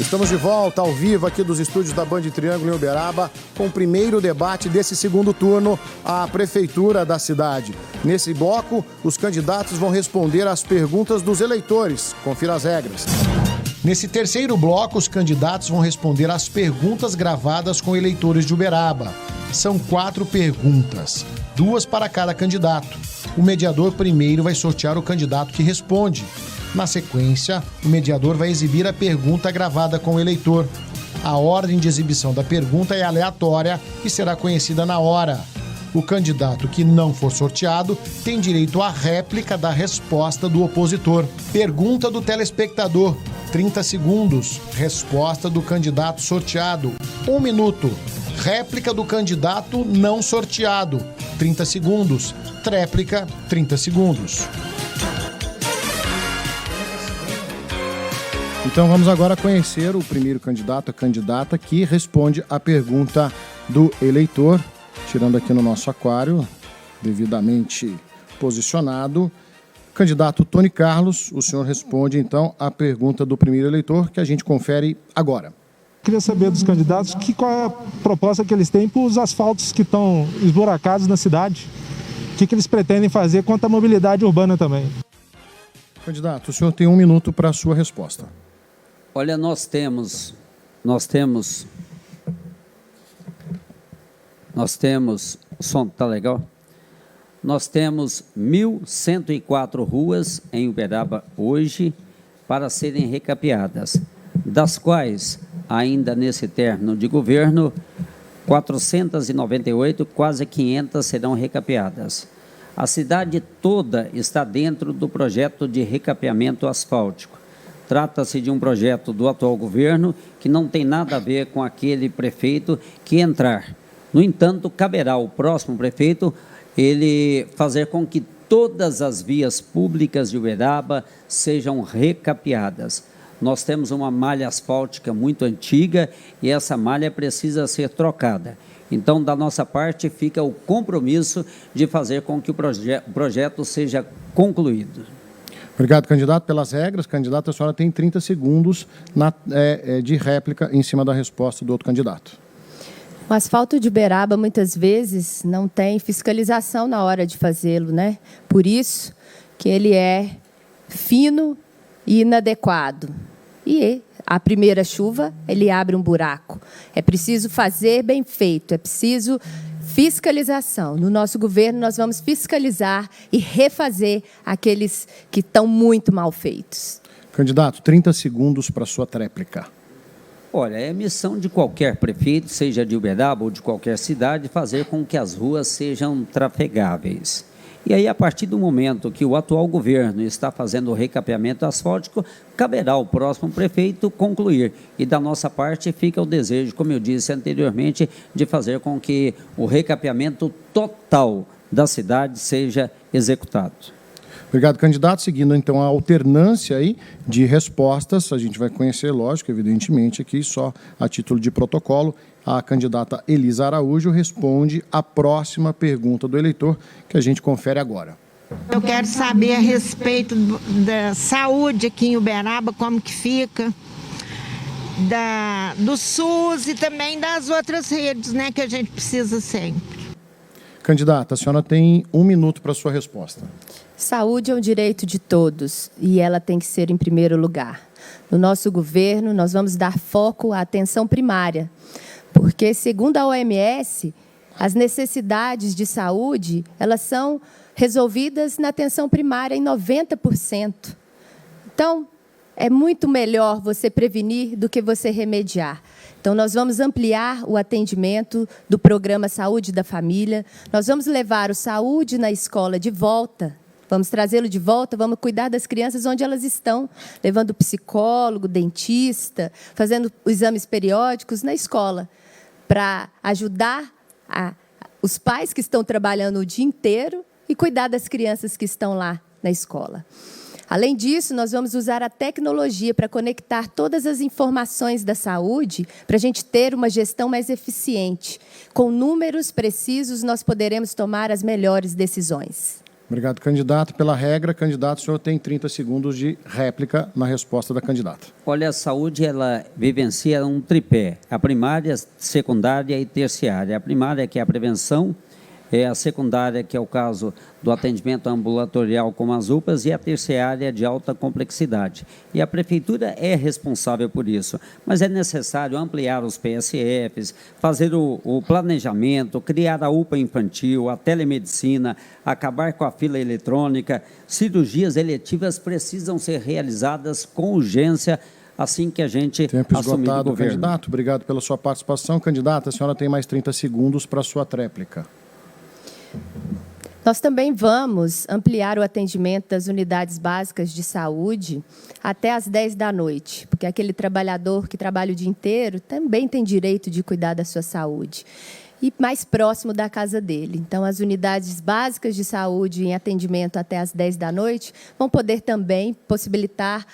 Estamos de volta ao vivo aqui dos estúdios da Band Triângulo em Uberaba com o primeiro debate desse segundo turno à Prefeitura da cidade. Nesse bloco, os candidatos vão responder às perguntas dos eleitores. Confira as regras. Nesse terceiro bloco, os candidatos vão responder às perguntas gravadas com eleitores de Uberaba. São 4 perguntas, 2 para cada candidato. O mediador primeiro vai sortear o candidato que responde. Na sequência, o mediador vai exibir a pergunta gravada com o eleitor. A ordem de exibição da pergunta é aleatória e será conhecida na hora. O candidato que não for sorteado tem direito à réplica da resposta do opositor. Pergunta do telespectador, 30 segundos. Resposta do candidato sorteado, 1 minuto. Réplica do candidato não sorteado, 30 segundos. Tréplica, 30 segundos. Então vamos agora conhecer o primeiro candidato, a candidata que responde a pergunta do eleitor. Tirando aqui no nosso aquário, devidamente posicionado. Candidato Tony Carlos, o senhor responde então a pergunta do primeiro eleitor, que a gente confere agora. Queria saber dos candidatos qual é a proposta que eles têm para os asfaltos que estão esburacados na cidade. O que eles pretendem fazer quanto à mobilidade urbana também. Candidato, o senhor tem 1 minuto para a sua resposta. Olha, nós temos, o som tá legal? Nós temos 1.104 ruas em Uberaba hoje para serem recapeadas, das quais, ainda nesse término de governo, 498, quase 500 serão recapeadas. A cidade toda está dentro do projeto de recapeamento asfáltico. Trata-se de um projeto do atual governo que não tem nada a ver com aquele prefeito que entrar. No entanto, caberá ao próximo prefeito ele fazer com que todas as vias públicas de Uberaba sejam recapeadas. Nós temos uma malha asfáltica muito antiga e essa malha precisa ser trocada. Então, da nossa parte, fica o compromisso de fazer com que o projeto seja concluído. Obrigado, candidato, pelas regras. Candidato, a senhora tem 30 segundos de réplica em cima da resposta do outro candidato. O asfalto de Uberaba, muitas vezes, não tem fiscalização na hora de fazê-lo, né? Por isso que ele é fino e inadequado. E a primeira chuva, ele abre um buraco. É preciso fazer bem feito, é preciso fiscalização. No nosso governo, nós vamos fiscalizar e refazer aqueles que estão muito mal feitos. Candidato, 30 segundos para a sua tréplica. Olha, é missão de qualquer prefeito, seja de Uberaba ou de qualquer cidade, fazer com que as ruas sejam trafegáveis. E aí, a partir do momento que o atual governo está fazendo o recapeamento asfáltico, caberá ao próximo prefeito concluir. E da nossa parte fica o desejo, como eu disse anteriormente, de fazer com que o recapeamento total da cidade seja executado. Obrigado, candidato. Seguindo, então, a alternância aí de respostas, a gente vai conhecer, lógico, evidentemente, aqui só a título de protocolo, a candidata Elisa Araújo responde a próxima pergunta do eleitor, que a gente confere agora. Eu quero saber a respeito da saúde aqui em Uberaba, como que fica, do SUS e também das outras redes, né, que a gente precisa sempre. Candidata, a senhora tem 1 minuto para a sua resposta. Saúde é um direito de todos e ela tem que ser em primeiro lugar. No nosso governo, nós vamos dar foco à atenção primária, porque, segundo a OMS, as necessidades de saúde, elas são resolvidas na atenção primária em 90%. Então, é muito melhor você prevenir do que você remediar. Então, nós vamos ampliar o atendimento do programa Saúde da Família, nós vamos levar o Saúde na Escola de volta, vamos trazê-lo de volta, vamos cuidar das crianças onde elas estão, levando psicólogo, dentista, fazendo exames periódicos na escola, para ajudar os pais que estão trabalhando o dia inteiro e cuidar das crianças que estão lá na escola. Além disso, nós vamos usar a tecnologia para conectar todas as informações da saúde para a gente ter uma gestão mais eficiente. Com números precisos, nós poderemos tomar as melhores decisões. Obrigado, candidato. Pela regra, candidato, o senhor tem 30 segundos de réplica na resposta da candidata. Olha, a saúde, ela vivencia um tripé, a primária, secundária e terciária. A primária, que é a prevenção, a secundária, que é o caso do atendimento ambulatorial como as UPAs, e a terciária de alta complexidade. E a Prefeitura é responsável por isso, mas é necessário ampliar os PSFs, fazer o planejamento, criar a UPA infantil, a telemedicina, acabar com a fila eletrônica. Cirurgias eletivas precisam ser realizadas com urgência, assim que a gente Tempo assumir esgotado, o governo. candidato. Obrigado pela sua participação. Candidata, a senhora tem mais 30 segundos para a sua tréplica. Nós também vamos ampliar o atendimento das unidades básicas de saúde até às 10 da noite, porque aquele trabalhador que trabalha o dia inteiro também tem direito de cuidar da sua saúde, e mais próximo da casa dele. Então, as unidades básicas de saúde em atendimento até às 10 da noite vão poder também possibilitar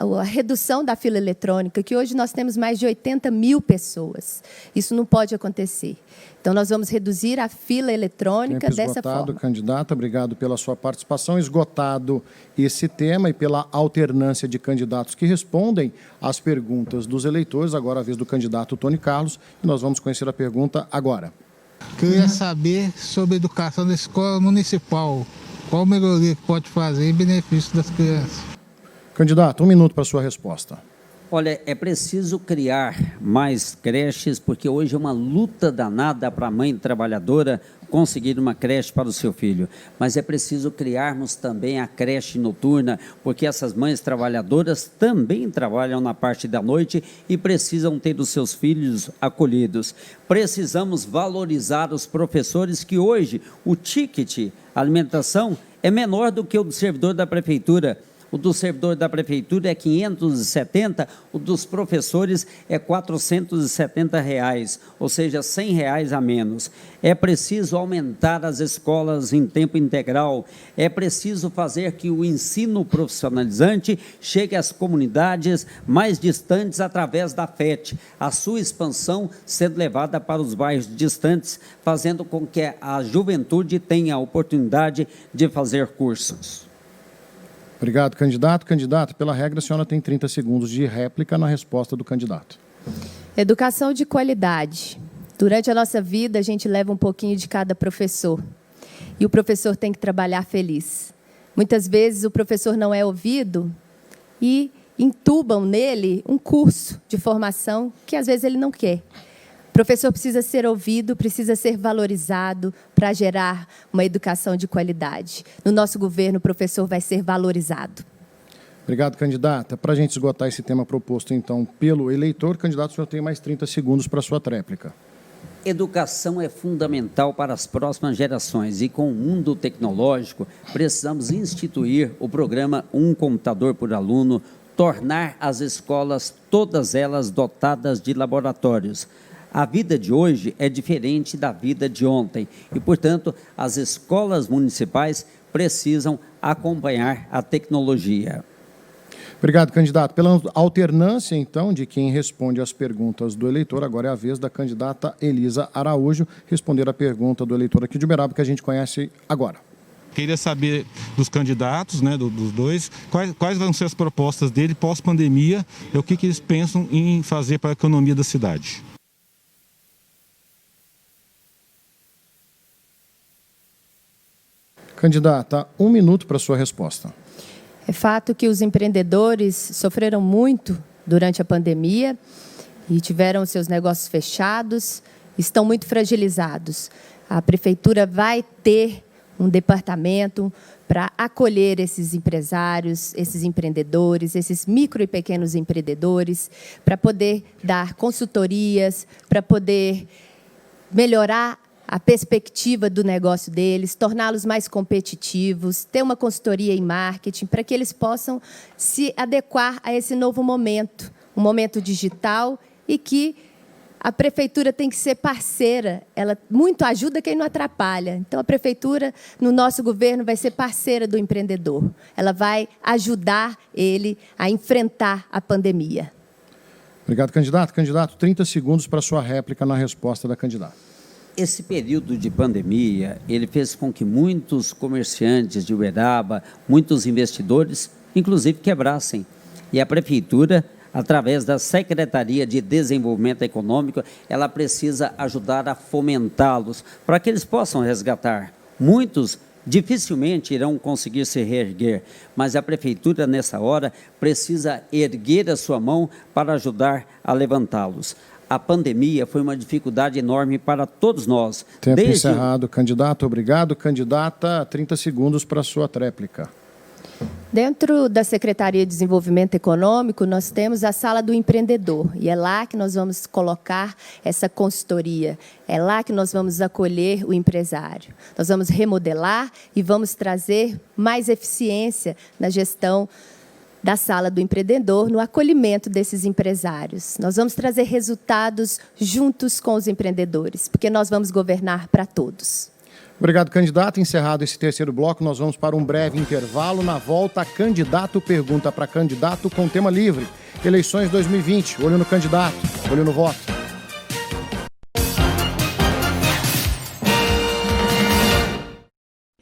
a redução da fila eletrônica, que hoje nós temos mais de 80 mil pessoas. Isso não pode acontecer. Então, nós vamos reduzir a fila eletrônica Tempo dessa esgotado, forma. candidata. Obrigado pela sua participação. Esgotado esse tema e pela alternância de candidatos que respondem às perguntas dos eleitores. Agora a vez do candidato Tony Carlos. E nós vamos conhecer a pergunta agora. Queria saber sobre a educação da escola municipal. Qual melhoria que pode fazer em benefício das crianças? Candidato, 1 minuto para a sua resposta. Olha, é preciso criar mais creches, porque hoje é uma luta danada para a mãe trabalhadora conseguir uma creche para o seu filho. Mas é preciso criarmos também a creche noturna, porque essas mães trabalhadoras também trabalham na parte da noite e precisam ter os seus filhos acolhidos. Precisamos valorizar os professores, que hoje o ticket alimentação é menor do que o do servidor da prefeitura. O do servidor da prefeitura é 570, o dos professores é R$ 470, ou seja, R$ 100 a menos. É preciso aumentar as escolas em tempo integral, é preciso fazer que o ensino profissionalizante chegue às comunidades mais distantes através da FET, a sua expansão sendo levada para os bairros distantes, fazendo com que a juventude tenha a oportunidade de fazer cursos. Obrigado, candidato. Candidato, pela regra, a senhora tem 30 segundos de réplica na resposta do candidato. Educação de qualidade. Durante a nossa vida, a gente leva um pouquinho de cada professor. E o professor tem que trabalhar feliz. Muitas vezes o professor não é ouvido e entubam nele um curso de formação que às vezes ele não quer. O professor precisa ser ouvido, precisa ser valorizado para gerar uma educação de qualidade. No nosso governo, o professor vai ser valorizado. Obrigado, candidata. Para a gente esgotar esse tema proposto, então, pelo eleitor, candidato, o senhor tem mais 30 segundos para a sua tréplica. Educação é fundamental para as próximas gerações e, com o mundo tecnológico, precisamos instituir o programa Um Computador por Aluno, tornar as escolas, todas elas, dotadas de laboratórios. A vida de hoje é diferente da vida de ontem e, portanto, as escolas municipais precisam acompanhar a tecnologia. Obrigado, candidato. Pela alternância, então, de quem responde às perguntas do eleitor, agora é a vez da candidata Elisa Araújo responder a pergunta do eleitor aqui de Uberaba, que a gente conhece agora. Queria saber dos candidatos, né, dos dois, quais vão ser as propostas dele pós-pandemia e o que eles pensam em fazer para a economia da cidade. Candidata, 1 minuto para a sua resposta. É fato que os empreendedores sofreram muito durante a pandemia e tiveram seus negócios fechados, estão muito fragilizados. A prefeitura vai ter um departamento para acolher esses empresários, esses empreendedores, esses micro e pequenos empreendedores, para poder dar consultorias, para poder melhorar a perspectiva do negócio deles, torná-los mais competitivos, ter uma consultoria em marketing, para que eles possam se adequar a esse novo momento, um momento digital, e que a prefeitura tem que ser parceira. Ela muito ajuda quem não atrapalha. Então, a prefeitura, no nosso governo, vai ser parceira do empreendedor. Ela vai ajudar ele a enfrentar a pandemia. Obrigado, candidato. Candidato, 30 segundos para a sua réplica na resposta da candidata. Esse período de pandemia, ele fez com que muitos comerciantes de Uberaba, muitos investidores, inclusive, quebrassem. E a Prefeitura, através da Secretaria de Desenvolvimento Econômico, ela precisa ajudar a fomentá-los para que eles possam resgatar. Muitos dificilmente irão conseguir se reerguer, mas a Prefeitura, nessa hora, precisa erguer a sua mão para ajudar a levantá-los. A pandemia foi uma dificuldade enorme para todos nós. Tempo encerrado, candidato. Obrigado. Candidata, 30 segundos para a sua tréplica. Dentro da Secretaria de Desenvolvimento Econômico, nós temos a Sala do Empreendedor, e é lá que nós vamos colocar essa consultoria, é lá que nós vamos acolher o empresário. Nós vamos remodelar e vamos trazer mais eficiência na gestão da Sala do Empreendedor, no acolhimento desses empresários. Nós vamos trazer resultados juntos com os empreendedores, porque nós vamos governar para todos. Obrigado, candidato. Encerrado esse terceiro bloco, nós vamos para um breve intervalo. Na volta, candidato pergunta para candidato com tema livre. Eleições 2020. Olho no candidato, olho no voto.